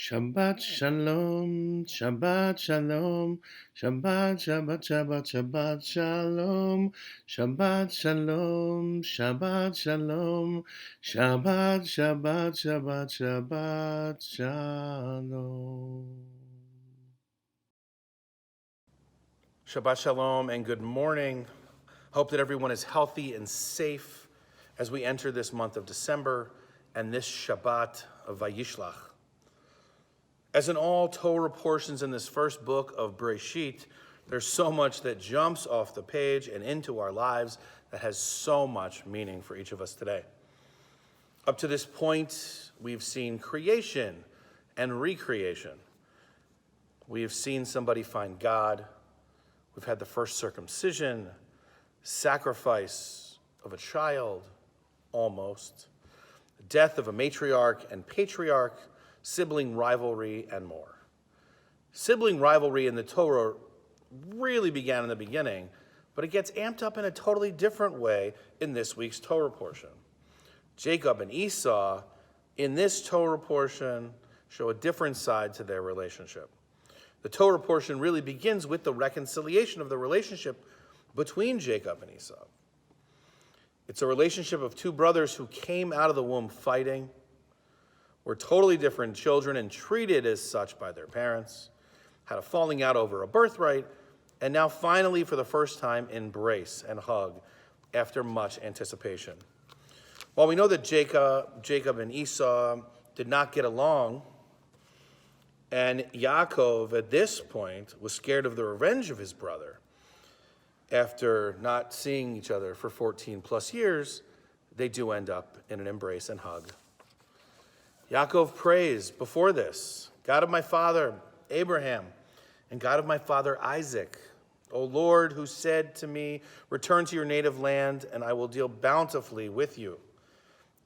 Shabbat shalom, Shabbat shalom, Shabbat Shabbat Shabbat Shabbat shalom, Shabbat shalom, Shabbat shalom, Shabbat Shabbat Shabbat Shabbat shalom. Shabbat Shalom and good morning. Hope that everyone is healthy and safe as we enter this month of December and this Shabbat of Vayishlach. As in all Torah portions in this first book of Bereshit, there's so much that jumps off the page and into our lives that has so much meaning for each of us today. Up to this point, we've seen creation and recreation. We have seen somebody find God. We've had the first circumcision, sacrifice of a child, almost, the death of a matriarch and patriarch, sibling rivalry, and more. Sibling rivalry in the Torah really began in the beginning, but it gets amped up in a totally different way in this week's Torah portion. Jacob and Esau, in this Torah portion, show a different side to their relationship. The Torah portion really begins with the reconciliation of the relationship between Jacob and Esau. It's a relationship of two brothers who came out of the womb fighting, were totally different children and treated as such by their parents, had a falling out over a birthright, and now finally, for the first time, embrace and hug after much anticipation. While we know that Jacob and Esau did not get along, and Yaakov, at this point, was scared of the revenge of his brother. After not seeing each other for 14 plus years, they do end up in an embrace and hug. Yaakov prays before this, God of my father Abraham and God of my father Isaac, O Lord, who said to me, return to your native land and I will deal bountifully with you.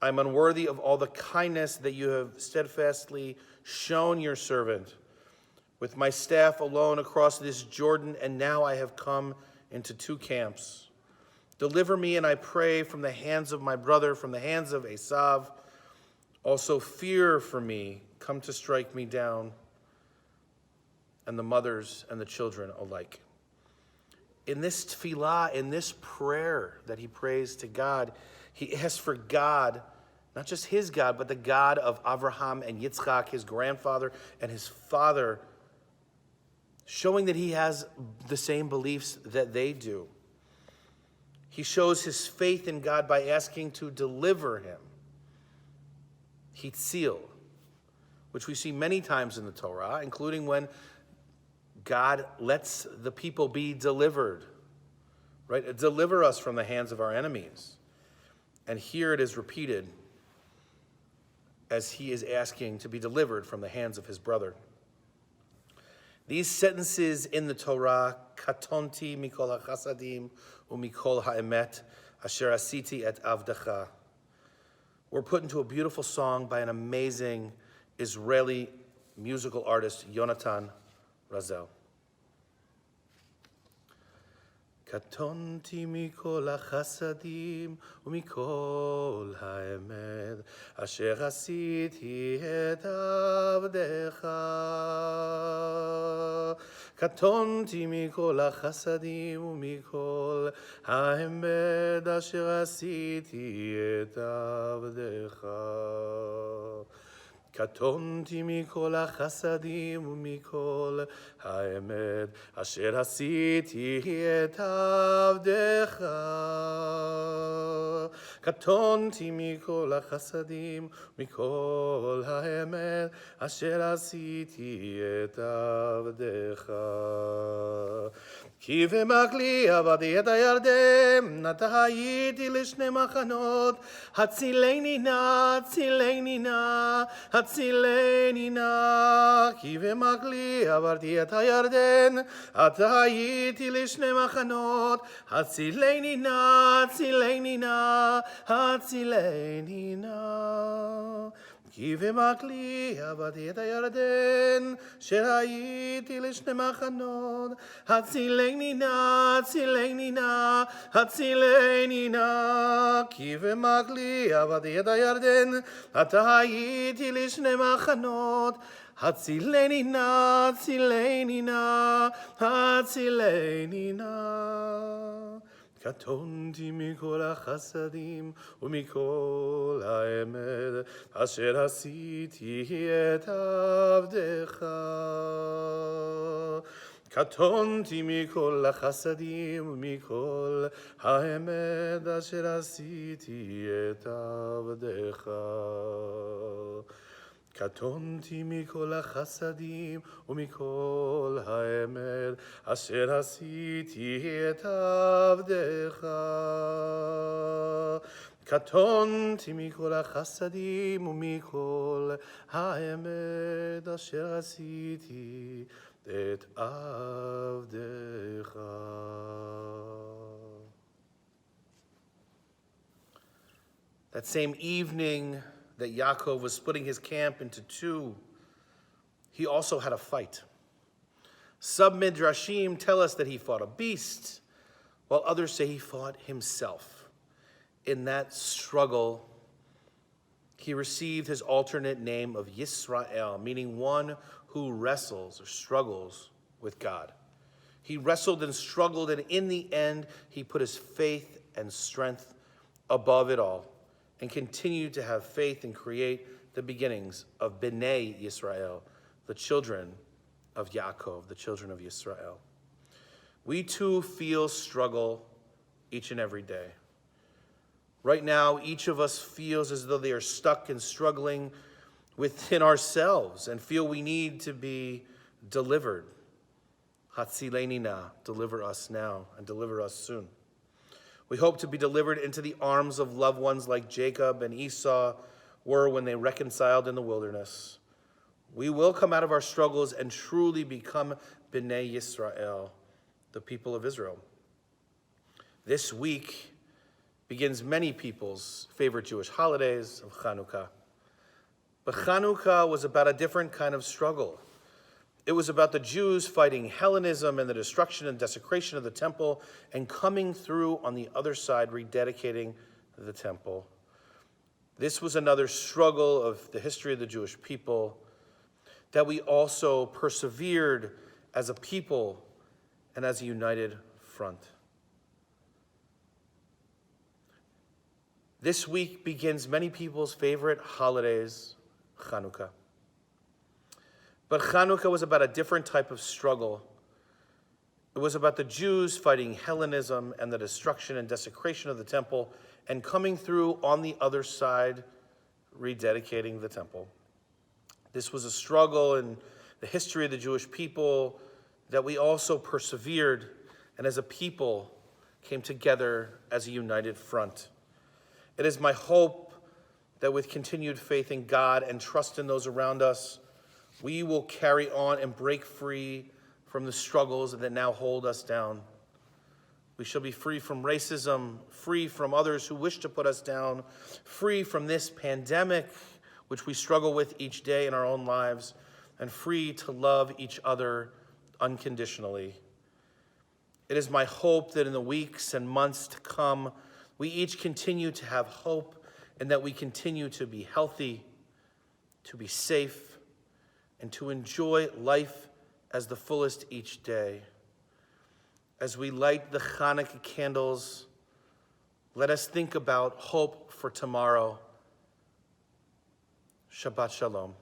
I am unworthy of all the kindness that you have steadfastly shown your servant. With my staff alone across this Jordan, and now I have come into two camps. Deliver me, and I pray, from the hands of my brother, from the hands of Esav. Also fear for me, come to strike me down, and the mothers and the children alike. In this tefillah, in this prayer that he prays to God, he asks for God, not just his God, but the God of Abraham and Yitzchak, his grandfather and his father, showing that he has the same beliefs that they do. He shows his faith in God by asking to deliver him. Hitzil, which we see many times in the Torah, including when God lets the people be delivered, right? Deliver us from the hands of our enemies. And here it is repeated as he is asking to be delivered from the hands of his brother. These sentences in the Torah, Katonti mikol hachasadim umikol ha'emet asher asiti et avdecha, were put into a beautiful song by an amazing Israeli musical artist, Yonatan Razel. קטונתי מכל החסדים ומכל האמת אשר עשיתי את עבדך. קטונתי מכל החסדים ומכל האמת אשר עשיתי את עבדך. קטונתי מכל החסדים ומכל האמת אשר עשיתי את עבדך. קטונתי מכל החסדים ומכל האמת אשר עשיתי את עבדך. כי במקלי עבדי את הירדן, נטע הייתי לשני מחנות, הצילני נא, הצילני נא, הצילני נא. כי במקלי עברתי את הירדן, עתה הייתי לשני מחנות, הצילני נא, הצילני נא, הצילני נא. כי במקלי עברתי את הירדן, שהייתי לשני מחנות, הצילני נא, הצילני נא, הצילני נא. כי במקלי עברתי את הירדן, עתה הייתי לשני מחנות, הצילני נא, הצילני נא, הצילני נא. קטונתי מכל החסדים ומכל האמת אשר עשיתי את עבדך. קטונתי מכל החסדים ומכל האמת אשר עשיתי את עבדך. קטונתי מכל החסדים ומכל האמת אשר עשיתי את עבדך. קטונתי מכל החסדים ומכל האמת אשר עשיתי את עבדך. That same evening that Yaakov was splitting his camp into two, he also had a fight. Some midrashim tell us that he fought a beast, while others say he fought himself. In that struggle, he received his alternate name of Yisrael, meaning one who wrestles or struggles with God. He wrestled and struggled, and in the end, he put his faith and strength above it all, and continue to have faith and create the beginnings of Bnei Yisrael, the children of Yaakov, the children of Yisrael. We too feel struggle each and every day. Right now, each of us feels as though they are stuck and struggling within ourselves and feel we need to be delivered. Hatzileni na, deliver us now and deliver us soon. We hope to be delivered into the arms of loved ones like Jacob and Esau were when they reconciled in the wilderness. We will come out of our struggles and truly become Bnei Yisrael, the people of Israel. This week begins many people's favorite Jewish holidays of Chanukah. But Chanukah was about a different kind of struggle. It was about the Jews fighting Hellenism and the destruction and desecration of the temple and coming through on the other side, rededicating the temple. This was another struggle of the history of the Jewish people that we also persevered as a people and as a united front. This week begins many people's favorite holidays, Chanukah. But Chanukah was about a different type of struggle. It was about the Jews fighting Hellenism and the destruction and desecration of the temple and coming through on the other side, rededicating the temple. This was a struggle in the history of the Jewish people that we also persevered and as a people came together as a united front. It is my hope that with continued faith in God and trust in those around us, we will carry on and break free from the struggles that now hold us down. We shall be free from racism, free from others who wish to put us down, free from this pandemic, which we struggle with each day in our own lives, and free to love each other unconditionally. It is my hope that in the weeks and months to come, we each continue to have hope and that we continue to be healthy, to be safe, and to enjoy life as the fullest each day. As we light the Hanukkah candles, let us think about hope for tomorrow. Shabbat Shalom.